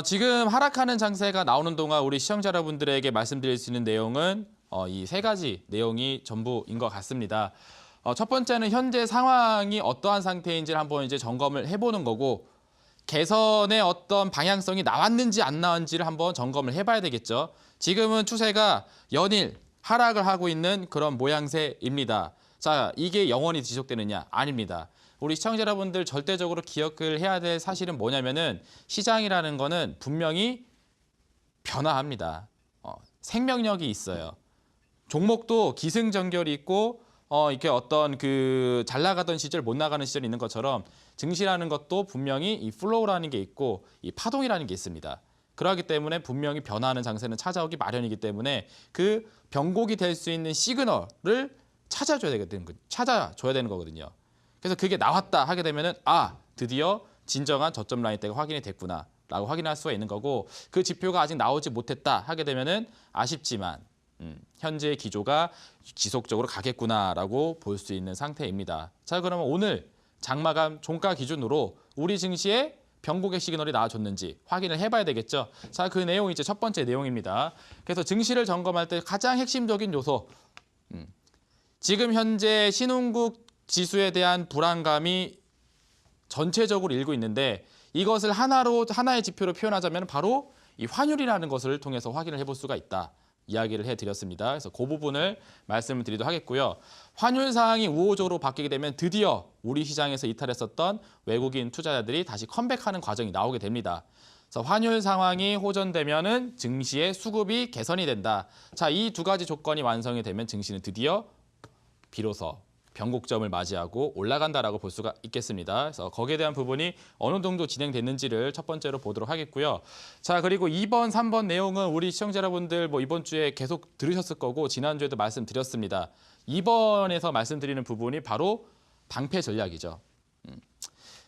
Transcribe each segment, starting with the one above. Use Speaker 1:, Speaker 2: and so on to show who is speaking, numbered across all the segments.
Speaker 1: 지금 하락하는 장세가 나오는 동안 우리 시청자 여러분들에게 말씀드릴 수 있는 내용은 이 세 가지 내용이 전부인 것 같습니다. 첫 번째는 현재 상황이 어떠한 상태인지를 한번 이제 점검을 해보는 거고, 개선의 어떤 방향성이 나왔는지 안 나왔는지를 한번 점검을 해봐야 되겠죠. 지금은 추세가 연일 하락을 하고 있는 그런 모양새입니다. 자, 이게 영원히 지속되느냐? 아닙니다. 우리 시청자 여러분들 절대적으로 기억을 해야 될 사실은 뭐냐면은 시장이라는 거는 분명히 변화합니다. 생명력이 있어요. 종목도 기승전결이 있고 이렇게 어떤 그 잘 나가던 시절 못 나가는 시절이 있는 것처럼 증시라는 것도 분명히 이 플로우라는 게 있고 이 파동이라는 게 있습니다. 그렇기 때문에 분명히 변화하는 장세는 찾아오기 마련이기 때문에 그 변곡이 될 수 있는 시그널을 찾아줘야 되는 거거든요. 그래서 그게 나왔다 하게 되면은 드디어 진정한 저점 라인대가 확인이 됐구나 라고 확인할 수가 있는 거고, 그 지표가 아직 나오지 못했다 하게 되면은 아쉽지만 현재의 기조가 지속적으로 가겠구나라고 볼 수 있는 상태입니다. 자, 그러면 오늘 장마감 종가 기준으로 우리 증시에 변곡의 시그널이 나와줬는지 확인을 해봐야 되겠죠. 자, 그 내용이 이제 첫 번째 내용입니다. 그래서 증시를 점검할 때 가장 핵심적인 요소, 지금 현재 신흥국 지수에 대한 불안감이 전체적으로 일고 있는데, 이것을 하나의 지표로 표현하자면 바로 이 환율이라는 것을 통해서 확인을 해볼 수가 있다. 이야기를 해드렸습니다. 그래서 그 부분을 말씀을 드리도록 하겠고요. 환율 상황이 우호적으로 바뀌게 되면 드디어 우리 시장에서 이탈했었던 외국인 투자자들이 다시 컴백하는 과정이 나오게 됩니다. 그래서 환율 상황이 호전되면은 증시의 수급이 개선이 된다. 자, 이 두 가지 조건이 완성이 되면 증시는 드디어 비로소 변곡점을 맞이하고 올라간다라고 볼 수가 있겠습니다. 그래서 거기에 대한 부분이 어느 정도 진행됐는지를 첫 번째로 보도록 하겠고요. 자, 그리고 2번, 3번 내용은 우리 시청자 여러분들 이번 주에 계속 들으셨을 거고 지난주에도 말씀드렸습니다. 2번에서 말씀드리는 부분이 바로 방패 전략이죠.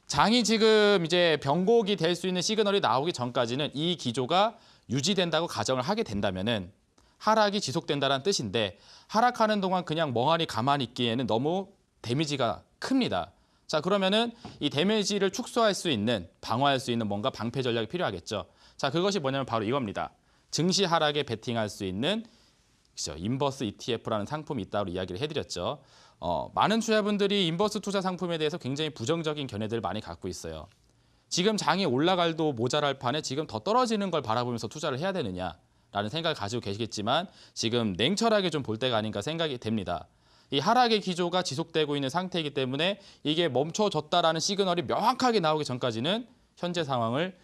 Speaker 1: 장이 지금 이제 변곡이 될 수 있는 시그널이 나오기 전까지는 이 기조가 유지된다고 가정을 하게 된다면은 하락이 지속된다는 뜻인데, 하락하는 동안 그냥 멍하니 가만히 있기에는 너무 데미지가 큽니다. 자, 그러면은 이 데미지를 축소할 수 있는, 방어할 수 있는 뭔가 방패 전략이 필요하겠죠. 자, 그것이 뭐냐면 바로 이겁니다. 증시 하락에 베팅할 수 있는 인버스 ETF라는 상품이 있다고 이야기를 해드렸죠. 많은 투자분들이 인버스 투자 상품에 대해서 굉장히 부정적인 견해들을 많이 갖고 있어요. 지금 장이 올라갈도 모자랄 판에 지금 더 떨어지는 걸 바라보면서 투자를 해야 되느냐 라는 생각을 가지고 계시겠지만, 지금 냉철하게 좀 볼 때가 아닌가 생각이 됩니다. 이 하락의 기조가 지속되고 있는 상태이기 때문에 이게 멈춰졌다라는 시그널이 명확하게 나오기 전까지는 현재 상황을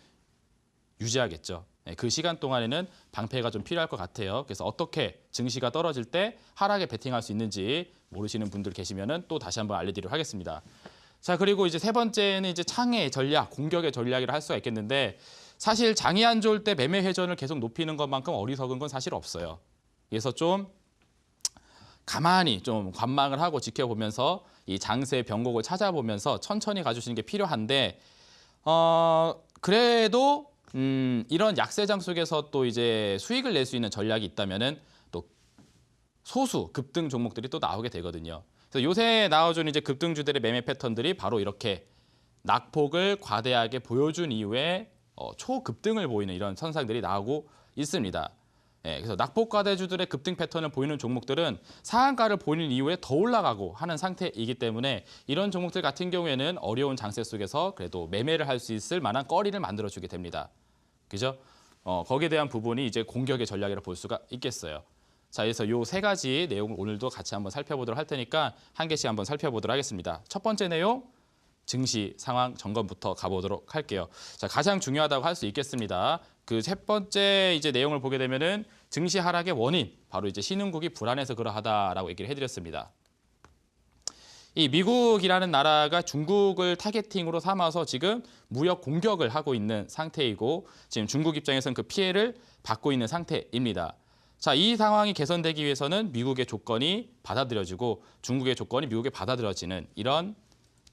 Speaker 1: 유지하겠죠. 그 시간 동안에는 방패가 좀 필요할 것 같아요. 그래서 어떻게 증시가 떨어질 때 하락에 베팅할 수 있는지 모르시는 분들 계시면은 또 다시 한번 알려드리도록 하겠습니다. 자, 그리고 이제 세 번째는 이제 창의 전략, 공격의 전략이라 할 수가 있겠는데, 사실 장이 안 좋을 때 매매 회전을 계속 높이는 것만큼 어리석은 건 사실 없어요. 그래서 좀 가만히 좀 관망을 하고 지켜보면서 이 장세의 변곡을 찾아보면서 천천히 가주시는 게 필요한데, 그래도 이런 약세장 속에서 또 이제 수익을 낼 수 있는 전략이 있다면은 또 소수 급등 종목들이 또 나오게 되거든요. 그래서 요새 나와준 이제 급등주들의 매매 패턴들이 바로 이렇게 낙폭을 과대하게 보여준 이후에 초급등을 보이는 이런 현상들이 나오고 있습니다. 그래서 낙폭과대주들의 급등 패턴을 보이는 종목들은 상한가를 보이는 이후에 더 올라가고 하는 상태이기 때문에 이런 종목들 같은 경우에는 어려운 장세 속에서 그래도 매매를 할 수 있을 만한 거리를 만들어주게 됩니다. 그죠? 거기에 대한 부분이 이제 공격의 전략이라 볼 수가 있겠어요. 자, 그래서 이 세 가지 내용을 오늘도 같이 한번 살펴보도록 할 테니까 한 개씩 한번 살펴보도록 하겠습니다. 첫 번째 내용, 증시 상황 점검부터 가보도록 할게요. 자, 가장 중요하다고 할 수 있겠습니다. 그 첫 번째 이제 내용을 보게 되면은 증시 하락의 원인, 바로 이제 신흥국이 불안해서 그러하다라고 얘기를 해드렸습니다. 이 미국이라는 나라가 중국을 타겟팅으로 삼아서 지금 무역 공격을 하고 있는 상태이고, 지금 중국 입장에서는 그 피해를 받고 있는 상태입니다. 자, 이 상황이 개선되기 위해서는 미국의 조건이 받아들여지고 중국의 조건이 미국에 받아들여지는 이런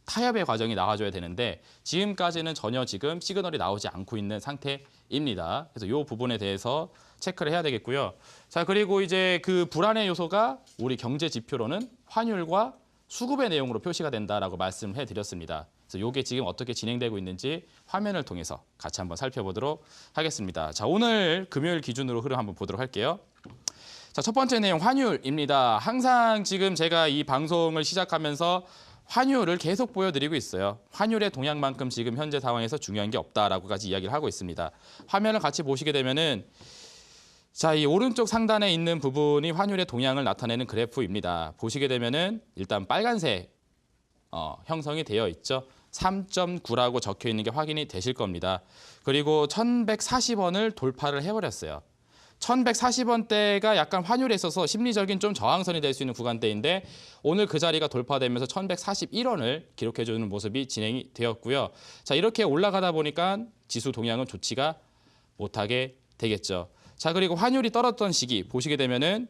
Speaker 1: 타협의 과정이 나와줘야 되는데, 지금까지는 전혀 지금 시그널이 나오지 않고 있는 상태입니다. 그래서 이 부분에 대해서 체크를 해야 되겠고요. 자, 그리고 이제 그 불안의 요소가 우리 경제 지표로는 환율과 수급의 내용으로 표시가 된다라고 말씀을 해드렸습니다. 그래서 이게 지금 어떻게 진행되고 있는지 화면을 통해서 같이 한번 살펴보도록 하겠습니다. 자, 오늘 금요일 기준으로 흐름 한번 보도록 할게요. 자, 첫 번째 내용 환율입니다. 항상 지금 제가 이 방송을 시작하면서 환율을 계속 보여드리고 있어요. 환율의 동향만큼 지금 현재 상황에서 중요한 게 없다라고까지 이야기를 하고 있습니다. 화면을 같이 보시게 되면은 자, 이 오른쪽 상단에 있는 부분이 환율의 동향을 나타내는 그래프입니다. 보시게 되면은 일단 빨간색 형성이 되어 있죠. 3.9라고 적혀 있는 게 확인이 되실 겁니다. 그리고 1140원을 돌파를 해버렸어요. 1140원대가 약간 환율에 있어서 심리적인 좀 저항선이 될 수 있는 구간대인데 오늘 그 자리가 돌파되면서 1141원을 기록해주는 모습이 진행이 되었고요. 자, 이렇게 올라가다 보니까 지수 동향은 좋지가 못하게 되겠죠. 자, 그리고 환율이 떨어졌던 시기 보시게 되면은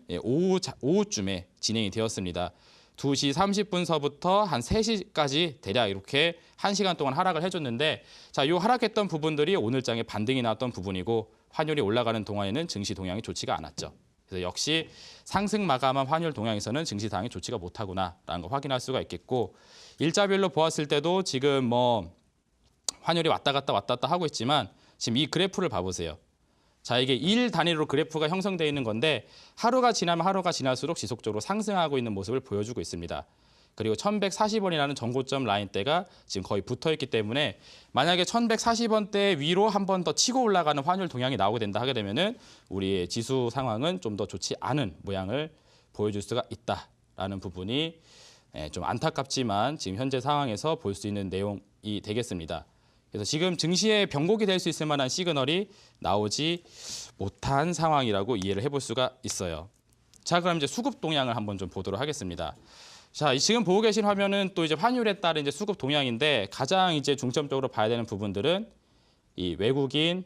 Speaker 1: 오후쯤에 진행이 되었습니다. 2시 30분서부터 한 3시까지 대략 이렇게 1시간 동안 하락을 해줬는데 자, 이 하락했던 부분들이 오늘 장에 반등이 나왔던 부분이고 환율이 올라가는 동안에는 증시 동향이 좋지가 않았죠. 그래서 역시 상승 마감한 환율 동향에서는 증시 상황이 좋지가 못하구나라는 거 확인할 수가 있겠고 일자별로 보았을 때도 지금 뭐 환율이 왔다 갔다 하고 있지만 지금 이 그래프를 봐보세요. 자, 이게 일 단위로 그래프가 형성되어 있는 건데 하루가 지나면 하루가 지날수록 지속적으로 상승하고 있는 모습을 보여주고 있습니다. 그리고 1140원이라는 전고점 라인대가 지금 거의 붙어있기 때문에 만약에 1140원대 위로 한 번 더 치고 올라가는 환율 동향이 나오게 된다 하게 되면은 우리의 지수 상황은 좀 더 좋지 않은 모양을 보여줄 수가 있다라는 부분이 좀 안타깝지만 지금 현재 상황에서 볼 수 있는 내용이 되겠습니다. 그래서 지금 증시에 변곡이 될 수 있을 만한 시그널이 나오지 못한 상황이라고 이해를 해볼 수가 있어요. 자, 그럼 이제 수급 동향을 한번 좀 보도록 하겠습니다. 자, 지금 보고 계신 화면은 또 이제 환율에 따른 이제 수급 동향인데 가장 이제 중점적으로 봐야 되는 부분들은 이 외국인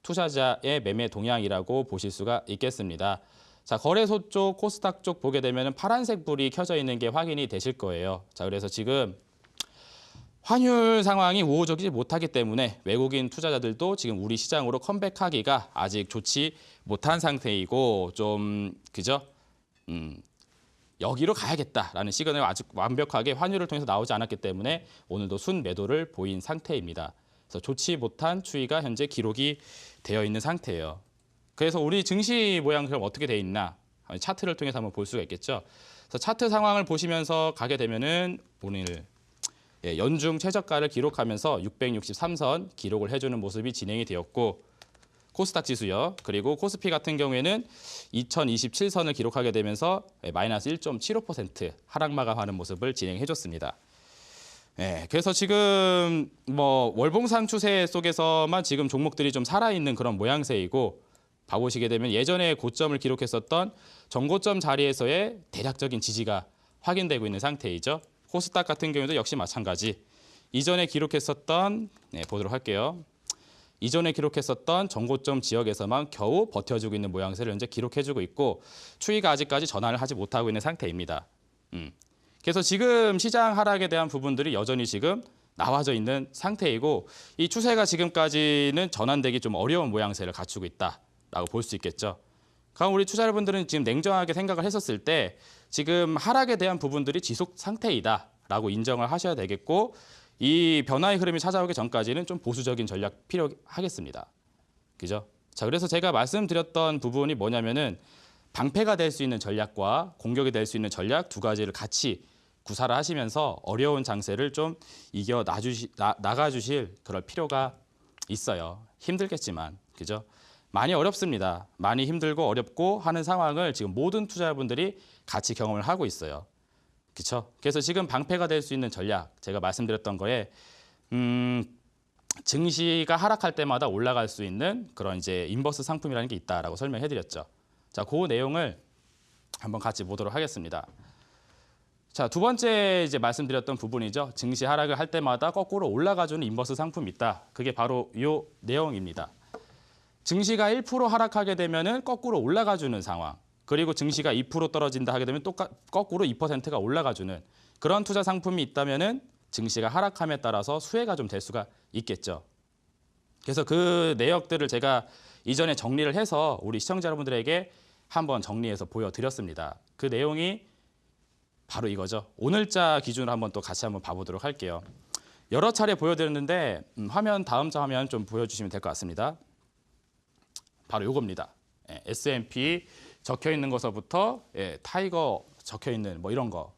Speaker 1: 투자자의 매매 동향이라고 보실 수가 있겠습니다. 자, 거래소 쪽, 코스닥 쪽 보게 되면 파란색 불이 켜져 있는 게 확인이 되실 거예요. 자, 그래서 지금 환율 상황이 우호적이지 못하기 때문에 외국인 투자자들도 지금 우리 시장으로 컴백하기가 아직 좋지 못한 상태이고 좀 그죠? 여기로 가야겠다라는 시그널이 아직 완벽하게 환율을 통해서 나오지 않았기 때문에 오늘도 순매도를 보인 상태입니다. 그래서 좋지 못한 추이가 현재 기록이 되어 있는 상태예요. 그래서 우리 증시 모양이 그럼 어떻게 돼 있나? 차트를 통해서 한번 볼 수가 있겠죠. 그래서 차트 상황을 보시면서 가게 되면은 오늘 연중 최저가를 기록하면서 663선 기록을 해주는 모습이 진행이 되었고 코스닥 지수요. 그리고 코스피 같은 경우에는 2027선을 기록하게 되면서 마이너스 1.75% 하락 마감하는 모습을 진행해줬습니다. 그래서 지금 뭐 월봉상 추세 속에서만 지금 종목들이 좀 살아있는 그런 모양새이고 봐보시게 되면 예전에 고점을 기록했었던 전고점 자리에서의 대략적인 지지가 확인되고 있는 상태이죠. 코스닥 같은 경우도 역시 마찬가지. 이전에 기록했었던 보도록 할게요. 이전에 기록했었던 전고점 지역에서만 겨우 버텨주고 있는 모양새를 현재 기록해주고 있고 추이가 아직까지 전환을 하지 못하고 있는 상태입니다. 그래서 지금 시장 하락에 대한 부분들이 여전히 지금 나와져 있는 상태이고 이 추세가 지금까지는 전환되기 좀 어려운 모양새를 갖추고 있다라고 볼 수 있겠죠. 그럼 우리 투자자분들은 지금 냉정하게 생각을 했었을 때 지금 하락에 대한 부분들이 지속 상태이다라고 인정을 하셔야 되겠고 이 변화의 흐름이 찾아오기 전까지는 좀 보수적인 전략 필요하겠습니다. 그죠? 자, 그래서 제가 말씀드렸던 부분이 뭐냐면은 방패가 될 수 있는 전략과 공격이 될 수 있는 전략 두 가지를 같이 구사를 하시면서 어려운 장세를 좀 이겨 나가주실 그럴 필요가 있어요. 힘들겠지만, 그죠? 많이 어렵습니다. 많이 힘들고 어렵고 하는 상황을 지금 모든 투자자분들이 같이 경험을 하고 있어요. 그렇죠? 그래서 지금 방패가 될 수 있는 전략, 제가 말씀드렸던 거에 증시가 하락할 때마다 올라갈 수 있는 그런 이제 인버스 상품이라는 게 있다라고 설명해드렸죠. 자, 그 내용을 한번 같이 보도록 하겠습니다. 자, 두 번째 이제 말씀드렸던 부분이죠. 증시 하락을 할 때마다 거꾸로 올라가주는 인버스 상품이 있다. 그게 바로 이 내용입니다. 증시가 1% 하락하게 되면은 거꾸로 올라가주는 상황. 그리고 증시가 2% 떨어진다 하게 되면 거꾸로 2%가 올라가주는 그런 투자 상품이 있다면은 증시가 하락함에 따라서 수혜가 좀 될 수가 있겠죠. 그래서 그 내역들을 제가 이전에 정리를 해서 우리 시청자 여러분들에게 한번 정리해서 보여드렸습니다. 그 내용이 바로 이거죠. 오늘자 기준으로 한번 또 같이 한번 봐보도록 할게요. 여러 차례 보여드렸는데 화면 다음 자 화면 좀 보여주시면 될 것 같습니다. 바로 요겁니다. S&P 적혀 있는 것서부터 타이거 적혀 있는 뭐 이런 거.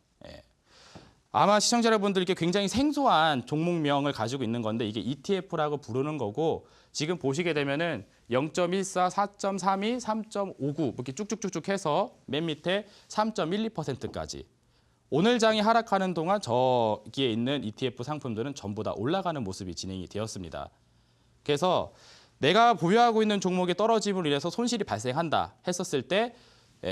Speaker 1: 아마 시청자 여러분들께 굉장히 생소한 종목명을 가지고 있는 건데 이게 ETF라고 부르는 거고 지금 보시게 되면은 0.14, 4.32, 3.59 이렇게 쭉쭉쭉쭉 해서 맨 밑에 3.12%까지. 오늘 장이 하락하는 동안 저기에 있는 ETF 상품들은 전부 다 올라가는 모습이 진행이 되었습니다. 그래서 내가 보유하고 있는 종목이 떨어짐으로 인해서 손실이 발생한다 했었을 때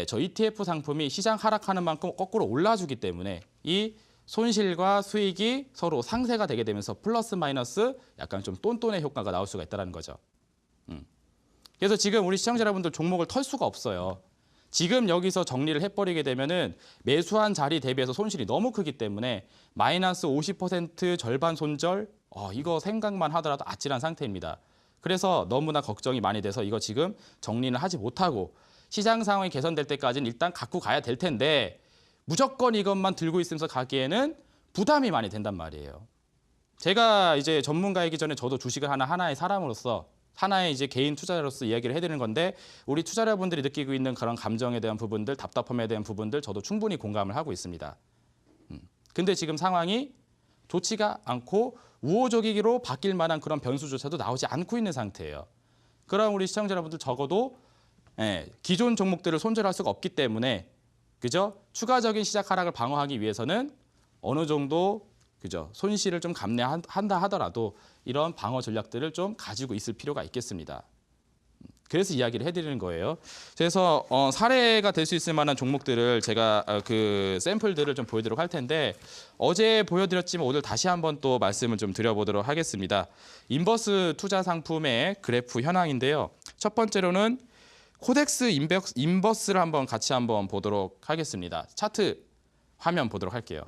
Speaker 1: 저 ETF 상품이 시장 하락하는 만큼 거꾸로 올라주기 때문에 이 손실과 수익이 서로 상쇄가 되게 되면서 플러스 마이너스 약간 좀 똔똔의 효과가 나올 수가 있다는 거죠. 그래서 지금 우리 시청자 여러분들 종목을 털 수가 없어요. 지금 여기서 정리를 해버리게 되면은 매수한 자리 대비해서 손실이 너무 크기 때문에 마이너스 50% 절반 손절 이거 생각만 하더라도 아찔한 상태입니다. 그래서 너무나 걱정이 많이 돼서 이거 지금 정리는 하지 못하고 시장 상황이 개선될 때까지는 일단 갖고 가야 될 텐데 무조건 이것만 들고 있으면서 가기에는 부담이 많이 된단 말이에요. 제가 이제 전문가이기 전에 저도 주식을 하나의 사람으로서 하나의 이제 개인 투자자로서 이야기를 해드리는 건데 우리 투자자분들이 느끼고 있는 그런 감정에 대한 부분들, 답답함에 대한 부분들 저도 충분히 공감을 하고 있습니다. 근데 지금 상황이 좋지가 않고 우호적이기로 바뀔 만한 그런 변수조차도 나오지 않고 있는 상태예요. 그럼 우리 시청자 여러분들 적어도 기존 종목들을 손절할 수가 없기 때문에 그죠? 추가적인 시작 하락을 방어하기 위해서는 어느 정도 그죠? 손실을 좀 감내한다 하더라도 이런 방어 전략들을 좀 가지고 있을 필요가 있겠습니다. 그래서 이야기를 해드리는 거예요. 그래서 사례가 될 수 있을 만한 종목들을 제가 그 샘플들을 좀 보여드리도록 할 텐데 어제 보여드렸지만 오늘 다시 한번 또 말씀을 좀 드려보도록 하겠습니다. 인버스 투자 상품의 그래프 현황인데요. 첫 번째로는 코덱스 인버스를 같이 한번 보도록 하겠습니다. 차트 화면 보도록 할게요.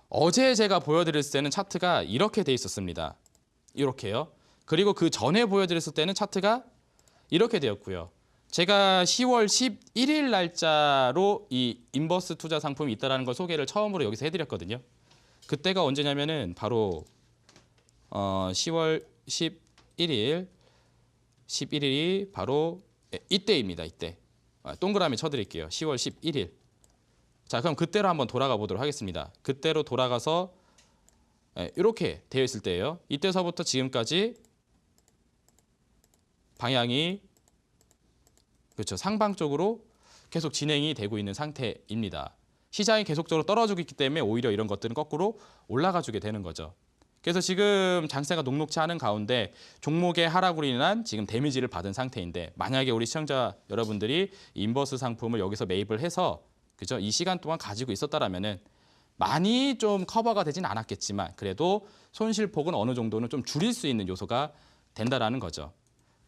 Speaker 1: 어제 제가 보여드렸을 때는 차트가 이렇게 돼 있었습니다. 이렇게요. 그리고 그 전에 보여드렸을 때는 차트가 이렇게 되었고요. 제가 10월 11일 날짜로 이 인버스 투자 상품이 있다는 걸 소개를 처음으로 여기서 해드렸거든요. 그때가 언제냐면은 바로 10월 11일이 바로 이때입니다. 이때. 동그라미 쳐드릴게요. 10월 11일. 자, 그럼 그때로 한번 돌아가 보도록 하겠습니다. 그때로 돌아가서 이렇게 되어 있을 때예요. 이때서부터 지금까지 방향이 그렇죠. 상방 쪽으로 계속 진행이 되고 있는 상태입니다. 시장이 계속적으로 떨어지고 있기 때문에 오히려 이런 것들은 거꾸로 올라가 주게 되는 거죠. 그래서 지금 장세가 녹록치 않은 가운데 종목의 하락으로 인한 지금 데미지를 받은 상태인데 만약에 우리 시청자 여러분들이 인버스 상품을 여기서 매입을 해서 그죠? 이 시간 동안 가지고 있었다라면은 많이 좀 커버가 되진 않았겠지만 그래도 손실폭은 어느 정도는 좀 줄일 수 있는 요소가 된다라는 거죠.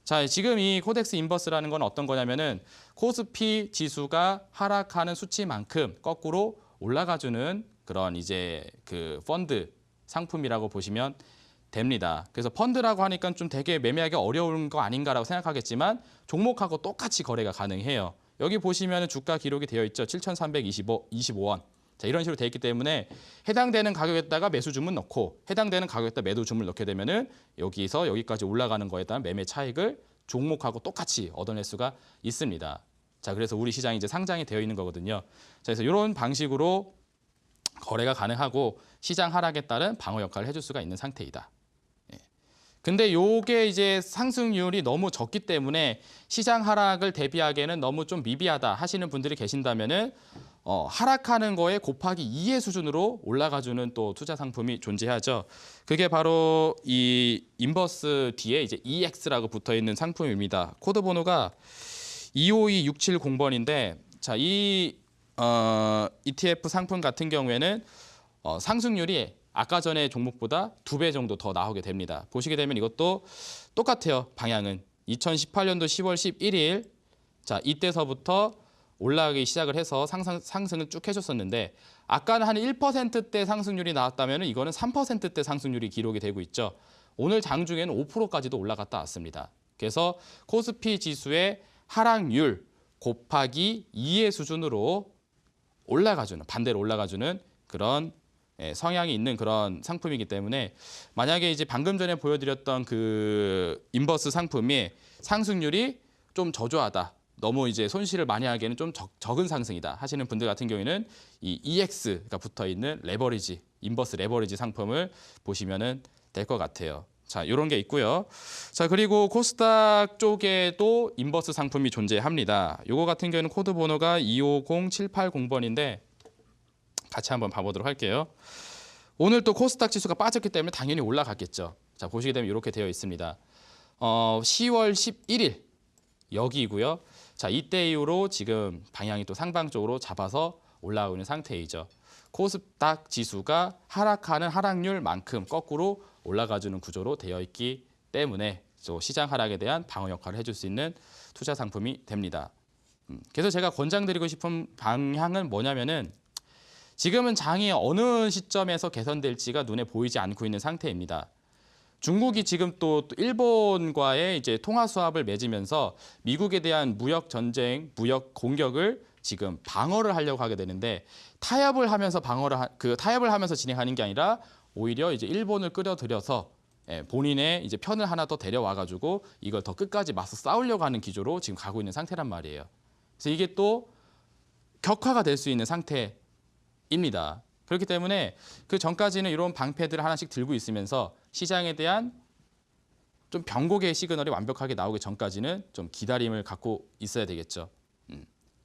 Speaker 1: 자, 지금 이 코덱스 인버스라는 건 어떤 거냐면은 코스피 지수가 하락하는 수치만큼 거꾸로 올라가주는 그런 이제 그 펀드 상품이라고 보시면 됩니다. 그래서 펀드라고 하니까 좀 되게 매매하기 어려운 거 아닌가라고 생각하겠지만 종목하고 똑같이 거래가 가능해요. 여기 보시면 주가 기록이 되어 있죠. 7,325원. 자, 이런 식으로 되어 있기 때문에 해당되는 가격에다가 매수 주문 넣고 해당되는 가격에다 매도 주문을 넣게 되면은 여기서 여기까지 올라가는 거에 따른 매매 차익을 종목하고 똑같이 얻어낼 수가 있습니다. 자, 그래서 우리 시장이 이제 상장이 되어 있는 거거든요. 자, 그래서 이런 방식으로 거래가 가능하고 시장 하락에 따른 방어 역할을 해줄 수가 있는 상태이다. 근데 요게 이제 상승률이 너무 적기 때문에 시장 하락을 대비하기에는 너무 좀 미비하다 하시는 분들이 계신다면은 하락하는 거에 곱하기 2의 수준으로 올라가주는 또 투자 상품이 존재하죠. 그게 바로 이 인버스 뒤에 이제 EX라고 붙어 있는 상품입니다. 코드 번호가 252670번인데 자, 이 ETF 상품 같은 경우에는 상승률이 아까 전에 종목보다 2배 정도 더 나오게 됩니다. 보시게 되면 이것도 똑같아요. 방향은 2018년도 10월 11일 자, 이때서부터 올라가기 시작을 해서 상승을 쭉 해줬었는데 아까는 한 1%대 상승률이 나왔다면 이거는 3%대 상승률이 기록이 되고 있죠. 오늘 장중에는 5%까지도 올라갔다 왔습니다. 그래서 코스피 지수의 하락률 곱하기 2의 수준으로 올라가주는 반대로 올라가주는 그런 성향이 있는 그런 상품이기 때문에 만약에 이제 방금 전에 보여드렸던 그 인버스 상품이 상승률이 좀 저조하다. 너무 이제 손실을 많이 하기에는 좀 적은 상승이다 하시는 분들 같은 경우에는 이 EX가 붙어 있는 레버리지, 인버스 레버리지 상품을 보시면은 될 것 같아요. 자, 이런 게 있고요. 자, 그리고 코스닥 쪽에도 인버스 상품이 존재합니다. 요거 같은 경우는 코드 번호가 250780번인데 같이 한번 봐보도록 할게요. 오늘 또 코스닥 지수가 빠졌기 때문에 당연히 올라갔겠죠. 자, 보시게 되면 이렇게 되어 있습니다. 10월 11일 여기이고요. 자, 이때 이후로 지금 방향이 또 상방 쪽으로 잡아서 올라오고 있는 상태이죠. 코스닥 지수가 하락하는 하락률만큼 거꾸로 올라가주는 구조로 되어 있기 때문에 또 시장 하락에 대한 방어 역할을 해줄 수 있는 투자 상품이 됩니다. 그래서 제가 권장드리고 싶은 방향은 뭐냐면은 지금은 장이 어느 시점에서 개선될지가 눈에 보이지 않고 있는 상태입니다. 중국이 지금 또 일본과의 이제 통화 수합을 맺으면서 미국에 대한 무역 전쟁, 무역 공격을 지금 방어를 하려고 하게 되는데 타협을 하면서 타협을 하면서 진행하는 게 아니라 오히려 이제 일본을 끌어들여서 본인의 이제 편을 하나 더 데려와 가지고 이걸 더 끝까지 맞서 싸우려고 하는 기조로 지금 가고 있는 상태란 말이에요. 그래서 이게 또 격화가 될 수 있는 상태입니다. 그렇기 때문에 그 전까지는 이런 방패들을 하나씩 들고 있으면서 시장에 대한 좀 변곡의 시그널이 완벽하게 나오기 전까지는 좀 기다림을 갖고 있어야 되겠죠.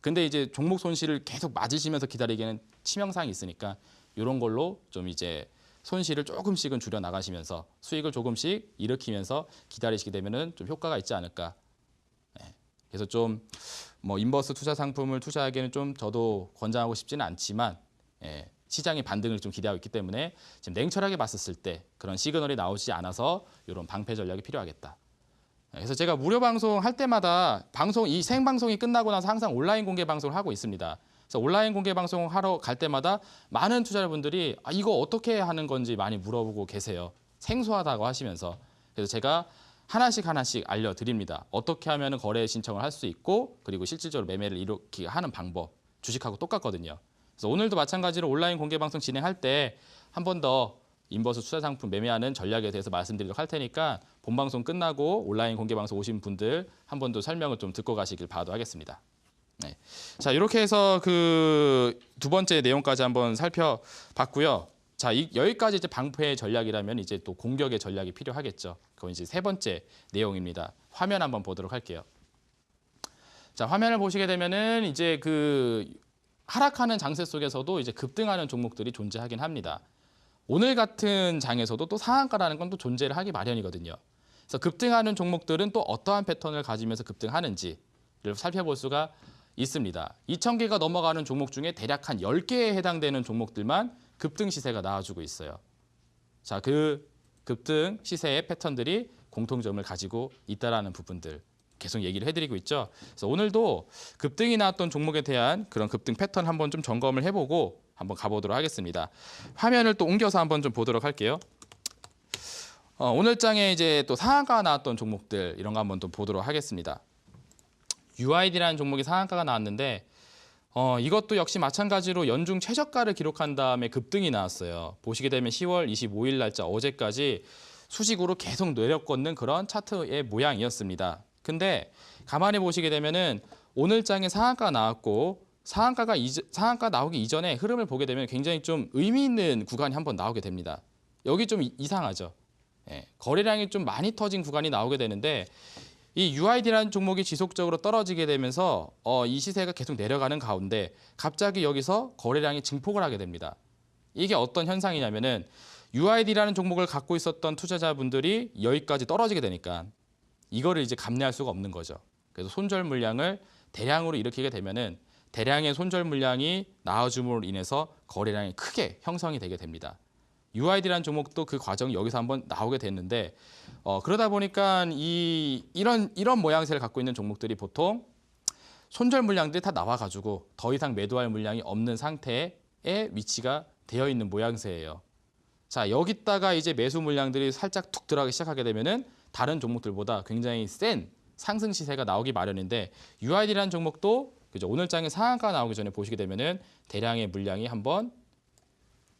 Speaker 1: 근데 이제 종목 손실을 계속 맞으시면서 기다리기에는 치명상이 있으니까 이런 걸로 좀 이제 손실을 조금씩은 줄여 나가시면서 수익을 조금씩 일으키면서 기다리시게 되면은 좀 효과가 있지 않을까. 그래서 좀 뭐 인버스 투자 상품을 투자하기에는 좀 저도 권장하고 싶지는 않지만 시장의 반등을 좀 기대하고 있기 때문에 지금 냉철하게 봤었을 때 그런 시그널이 나오지 않아서 이런 방패 전략이 필요하겠다. 그래서 제가 무료 방송 할 때마다 이 생방송이 끝나고 나서 항상 온라인 공개 방송을 하고 있습니다. 그래서 온라인 공개 방송 하러 갈 때마다 많은 투자자분들이 이거 어떻게 하는 건지 많이 물어보고 계세요. 생소하다고 하시면서. 그래서 제가 하나씩 알려드립니다. 어떻게 하면 거래 신청을 할 수 있고 그리고 실질적으로 매매를 이렇게 하는 방법. 주식하고 똑같거든요. 그래서 오늘도 마찬가지로 온라인 공개 방송 진행할 때 한 번 더 인버스 투자 상품 매매하는 전략에 대해서 말씀드리도록 할 테니까 본방송 끝나고 온라인 공개 방송 오신 분들 한 번 더 설명을 좀 듣고 가시길 바라겠습니다. 네. 자, 이렇게 해서 그 두 번째 내용까지 한번 살펴봤고요. 자, 여기까지 이제 방패의 전략이라면 이제 또 공격의 전략이 필요하겠죠. 그건 이제 세 번째 내용입니다. 화면 한번 보도록 할게요. 자, 화면을 보시게 되면은 이제 그 하락하는 장세 속에서도 이제 급등하는 종목들이 존재하긴 합니다. 오늘 같은 장에서도 또 상한가라는 건 또 존재를 하기 마련이거든요. 그래서 급등하는 종목들은 또 어떠한 패턴을 가지면서 급등하는지를 살펴볼 수가 있습니다. 2,000개가 넘어가는 종목 중에 대략 한 10개에 해당되는 종목들만 급등 시세가 나와주고 있어요. 자, 그 급등 시세의 패턴들이 공통점을 가지고 있다라는 부분들 계속 얘기를 해드리고 있죠. 그래서 오늘도 급등이 나왔던 종목에 대한 그런 급등 패턴 한번 좀 점검을 해보고 한번 가보도록 하겠습니다. 화면을 또 옮겨서 한번 좀 보도록 할게요. 오늘 장에 이제 또 상한가가 나왔던 종목들 이런 거 한번 또 보도록 하겠습니다. UID라는 종목이 상한가가 나왔는데 이것도 역시 마찬가지로 연중 최저가를 기록한 다음에 급등이 나왔어요. 보시게 되면 10월 25일 날짜 어제까지 수직으로 계속 내려꽂는 그런 차트의 모양이었습니다. 근데 가만히 보시게 되면은 오늘 장에 상한가가 나왔고 상한가 나오기 이전에 흐름을 보게 되면 굉장히 좀 의미 있는 구간이 한번 나오게 됩니다. 여기 좀 이상하죠. 거래량이 좀 많이 터진 구간이 나오게 되는데 이 UID라는 종목이 지속적으로 떨어지게 되면서 이 시세가 계속 내려가는 가운데 갑자기 여기서 거래량이 증폭을 하게 됩니다. 이게 어떤 현상이냐면은 UID라는 종목을 갖고 있었던 투자자분들이 여기까지 떨어지게 되니까 이거를 이제 감내할 수가 없는 거죠. 그래서 손절 물량을 대량으로 일으키게 되면은 대량의 손절 물량이 나와줌으로 인해서 거래량이 크게 형성이 되게 됩니다. UID라는 종목도 그 과정이 여기서 한번 나오게 됐는데 그러다 보니까 이런 모양새를 갖고 있는 종목들이 보통 손절 물량들이 다 나와가지고 더 이상 매도할 물량이 없는 상태의 위치가 되어 있는 모양새예요. 자, 여기다가 이제 매수 물량들이 살짝 툭 들어가기 시작하게 되면은 다른 종목들보다 굉장히 센 상승 시세가 나오기 마련인데 UID라는 종목도 그죠? 오늘 장에 상한가 나오기 전에 보시게 되면은 대량의 물량이 한번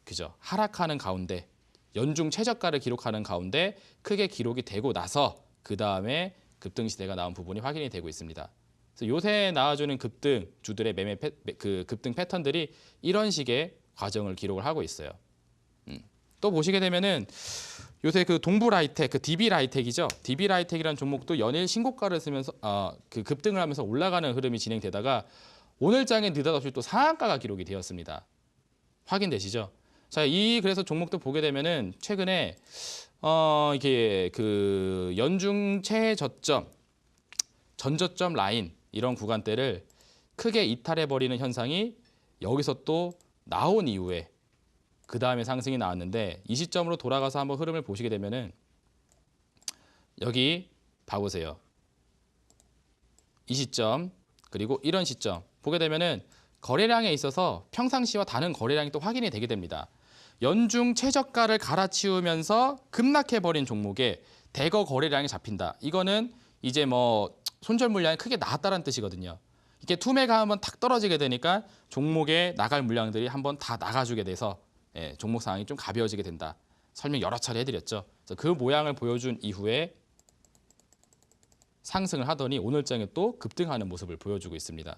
Speaker 1: 그죠? 하락하는 가운데 연중 최저가를 기록하는 가운데 크게 기록이 되고 나서 그 다음에 급등 시대가 나온 부분이 확인이 되고 있습니다. 그래서 요새 나와주는 급등 주들의 그 급등 패턴들이 이런 식의 과정을 기록을 하고 있어요. 또 보시게 되면은 요새 그 동부라이텍, 그 DB라이텍이죠. DB라이텍이라는 종목도 연일 신고가를 쓰면서 그 급등을 하면서 올라가는 흐름이 진행되다가 오늘 장에 느닷없이 또 상한가가 기록이 되었습니다. 확인되시죠? 자, 그래서 종목도 보게 되면은 최근에 이게 그 연중 최저점, 전저점 라인 이런 구간대를 크게 이탈해 버리는 현상이 여기서 또 나온 이후에 그 다음에 상승이 나왔는데 이 시점으로 돌아가서 한번 흐름을 보시게 되면은 여기 봐보세요. 이 시점 그리고 이런 시점 보게 되면은 거래량에 있어서 평상시와 다른 거래량이 또 확인이 되게 됩니다. 연중 최저가를 갈아치우면서 급락해버린 종목에 대거 거래량이 잡힌다. 이거는 이제 뭐 손절 물량이 크게 나왔다는 뜻이거든요. 이게 투매가 한번 탁 떨어지게 되니까 종목에 나갈 물량들이 한번 다 나가주게 돼서 종목 상황이 좀 가벼워지게 된다. 설명 여러 차례 해드렸죠. 그래서 그 모양을 보여준 이후에 상승을 하더니 오늘 장에 또 급등하는 모습을 보여주고 있습니다.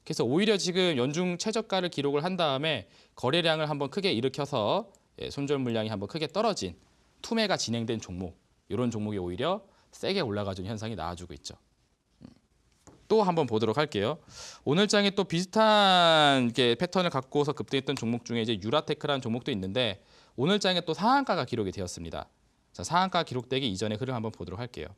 Speaker 1: 그래서 오히려 지금 연중 최저가를 기록을 한 다음에 거래량을 한번 크게 일으켜서 손절 물량이 한번 크게 떨어진 투매가 진행된 종목, 이런 종목이 오히려 세게 올라가주는 현상이 나와주고 있죠. 또 한번 보도록 할게요. 오늘 장에 또 비슷한 패턴을 갖고서 급등했던 종목 중에 이제 유라테크라는 종목도 있는데 오늘 장에 또 상한가가 기록이 되었습니다. 자, 상한가 기록되기 이전의 흐름 한번 보도록 할게요.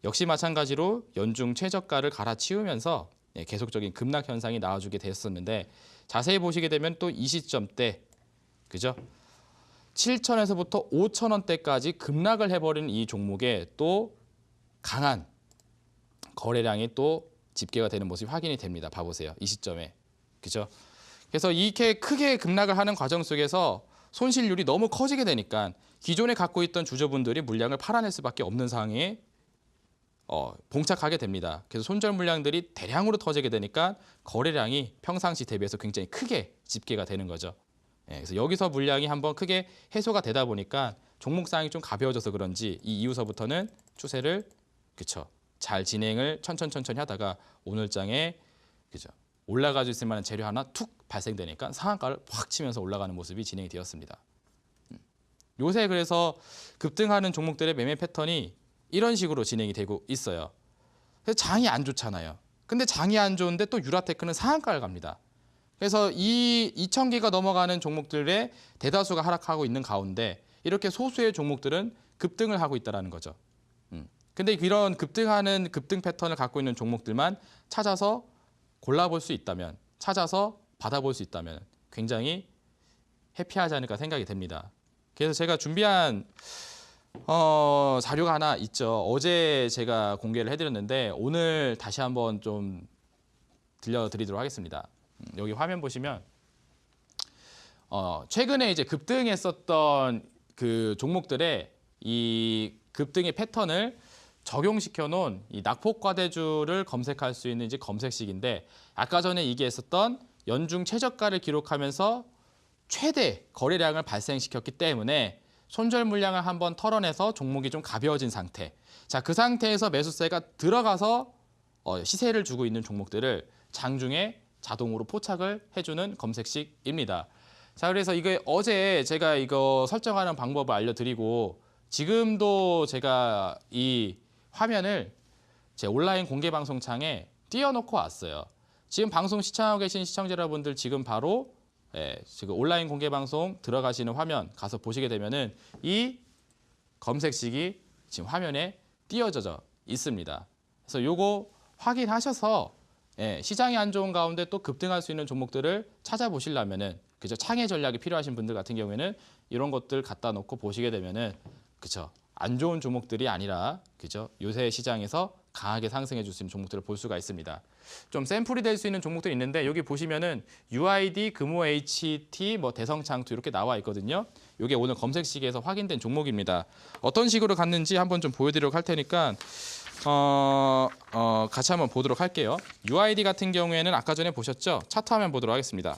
Speaker 1: 역시 마찬가지로 연중 최저가를 갈아치우면서 계속적인 급락 현상이 나와주게 됐었는데 자세히 보시게 되면 또 이 시점대 그죠? 7천에서부터 5천 원대까지 급락을 해버린 이 종목에 또 강한 거래량이 또 집계가 되는 모습이 확인이 됩니다. 봐보세요. 이 시점에. 그죠? 그래서 이렇게 크게 급락을 하는 과정 속에서 손실률이 너무 커지게 되니까 기존에 갖고 있던 주주분들이 물량을 팔아낼 수밖에 없는 상황에 봉착하게 됩니다. 그래서 손절 물량들이 대량으로 터지게 되니까 거래량이 평상시 대비해서 굉장히 크게 집계가 되는 거죠. 그래서 여기서 물량이 한번 크게 해소가 되다 보니까 종목 상황이 좀 가벼워져서 그런지 이 이후서부터는 추세를 그쵸 잘 진행을 천천히 하다가 오늘 장에 그죠 올라갈 수 있을 만한 재료 하나 툭 발생되니까 상한가를 확 치면서 올라가는 모습이 진행이 되었습니다. 요새 그래서 급등하는 종목들의 매매 패턴이 이런 식으로 진행이 되고 있어요. 그래서 장이 안 좋잖아요. 근데 장이 안 좋은데 또 유라테크는 상한가를 갑니다. 그래서 이 2,000개가 넘어가는 종목들의 대다수가 하락하고 있는 가운데 이렇게 소수의 종목들은 급등을 하고 있다는 거죠. 근데 이런 급등하는 급등 패턴을 갖고 있는 종목들만 찾아서 골라볼 수 있다면, 찾아서 받아볼 수 있다면 굉장히 해피하지 않을까 생각이 됩니다. 그래서 제가 준비한 자료가 하나 있죠. 어제 제가 공개를 해드렸는데 오늘 다시 한번 좀 들려드리도록 하겠습니다. 여기 화면 보시면 최근에 이제 급등했었던 그 종목들의 이 급등의 패턴을 적용시켜 놓은 이 낙폭과대주를 검색할 수 있는 이제 검색식인데 아까 전에 얘기했었던 연중 최저가를 기록하면서 최대 거래량을 발생시켰기 때문에 손절 물량을 한번 털어내서 종목이 좀 가벼워진 상태. 자, 그 상태에서 매수세가 들어가서 시세를 주고 있는 종목들을 장중에 자동으로 포착을 해주는 검색식입니다. 자, 그래서 이게 어제 제가 이거 설정하는 방법을 알려드리고 지금도 제가 이 화면을 제 온라인 공개 방송창에 띄워놓고 왔어요. 지금 방송 시청하고 계신 시청자 여러분들 지금 바로 지금 온라인 공개 방송 들어가시는 화면 가서 보시게 되면은 이 검색식이 지금 화면에 띄워져 있습니다. 그래서 요거 확인하셔서 시장이 안 좋은 가운데 또 급등할 수 있는 종목들을 찾아보시려면은 그죠 창의 전략이 필요하신 분들 같은 경우에는 이런 것들 갖다 놓고 보시게 되면은 그죠 안 좋은 종목들이 아니라 그죠 요새 시장에서 강하게 상승해 줄 수 있는 종목들을 볼 수가 있습니다. 좀 샘플이 될 수 있는 종목들이 있는데 여기 보시면은 UID, 금호 HT, 뭐 대성창투 이렇게 나와 있거든요. 이게 오늘 검색식에서 확인된 종목입니다. 어떤 식으로 갔는지 한번 좀 보여드리도록 할 테니까 같이 한번 보도록 할게요. UID 같은 경우에는 아까 전에 보셨죠? 차트 화면 보도록 하겠습니다.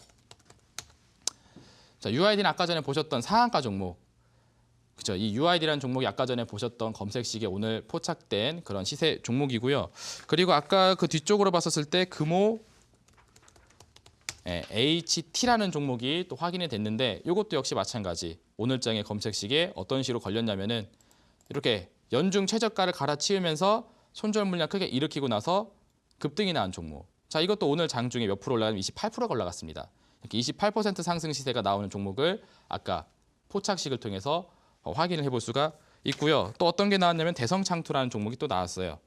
Speaker 1: 자, UID는 아까 전에 보셨던 상한가 종목. 그죠? 이 UID라는 종목이 아까 전에 보셨던 검색식에 오늘 포착된 그런 시세 종목이고요. 그리고 아까 그 뒤쪽으로 봤었을 때 금호 HT라는 종목이 또 확인이 됐는데 이것도 역시 마찬가지. 오늘장의 검색식에 어떤 식으로 걸렸냐면은 이렇게 연중 최저가를 갈아치우면서 손절 물량 크게 일으키고 나서 급등이 나온 종목. 자, 이것도 오늘 장중에 몇 프로 올라가면 28%가 올라갔습니다. 이렇게 28% 상승 시세가 나오는 종목을 아까 포착식을 통해서 확인을 해볼 수가 있고요. 또 어떤 게 나왔냐면 대성창투라는 종목이 또 나왔어요.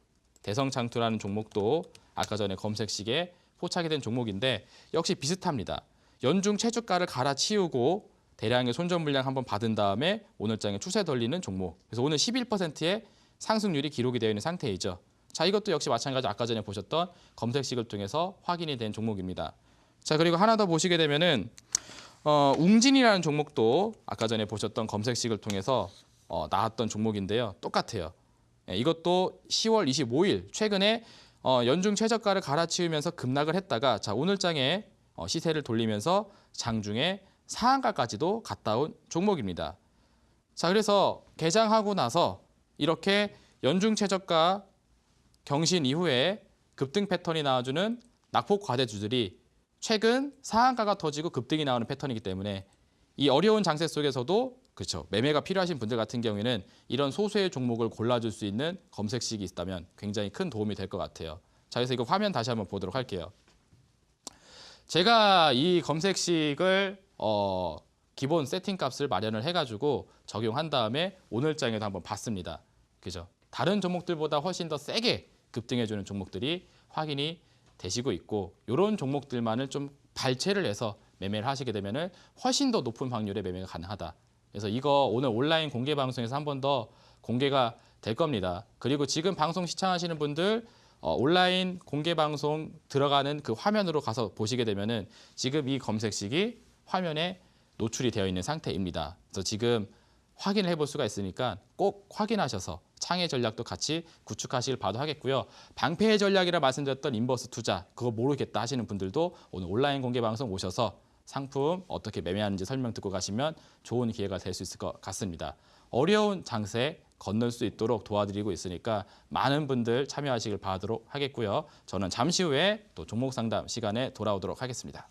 Speaker 1: 대성창투라는 종목도 아까 전에 검색식에 포착이 된 종목인데 역시 비슷합니다. 연중 최저가를 갈아치우고 대량의 손절 물량 한번 받은 다음에 오늘장에 추세 돌리는 종목. 그래서 오늘 11%의 상승률이 기록이 되어 있는 상태이죠. 자, 이것도 역시 마찬가지 아까 전에 보셨던 검색식을 통해서 확인이 된 종목입니다. 자, 그리고 하나 더 보시게 되면은 웅진이라는 종목도 아까 전에 보셨던 검색식을 통해서 나왔던 종목인데요. 똑같아요. 이것도 10월 25일 최근에 연중 최저가를 갈아치우면서 급락을 했다가 자, 오늘장에 시세를 돌리면서 장중에 상한가까지도 갔다 온 종목입니다. 자, 그래서 개장하고 나서 이렇게 연중 최저가 경신 이후에 급등 패턴이 나와주는 낙폭 과대주들이 최근 상한가가 터지고 급등이 나오는 패턴이기 때문에 이 어려운 장세 속에서도 그렇죠. 매매가 필요하신 분들 같은 경우에는 이런 소수의 종목을 골라줄 수 있는 검색식이 있다면 굉장히 큰 도움이 될 것 같아요. 자, 그래서 이거 화면 다시 한번 보도록 할게요. 제가 이 검색식을 기본 세팅 값을 마련을 해가지고 적용한 다음에 오늘장에도 한번 봤습니다. 그죠? 다른 종목들보다 훨씬 더 세게 급등해주는 종목들이 확인이 되시고 있고 이런 종목들만을 좀 발췌를 해서 매매를 하시게 되면 훨씬 더 높은 확률의 매매가 가능하다. 그래서 이거 오늘 온라인 공개 방송에서 한 번 더 공개가 될 겁니다. 그리고 지금 방송 시청하시는 분들 온라인 공개 방송 들어가는 그 화면으로 가서 보시게 되면은 지금 이 검색식이 화면에 노출이 되어 있는 상태입니다. 그래서 지금 확인을 해볼 수가 있으니까 꼭 확인하셔서 창의 전략도 같이 구축하시길 바라겠고요. 방패의 전략이라 말씀드렸던 인버스 투자 그거 모르겠다 하시는 분들도 오늘 온라인 공개 방송 오셔서 상품 어떻게 매매하는지 설명 듣고 가시면 좋은 기회가 될 수 있을 것 같습니다. 어려운 장세 건널 수 있도록 도와드리고 있으니까 많은 분들 참여하시길 바라도록 하겠고요. 저는 잠시 후에 또 종목 상담 시간에 돌아오도록 하겠습니다.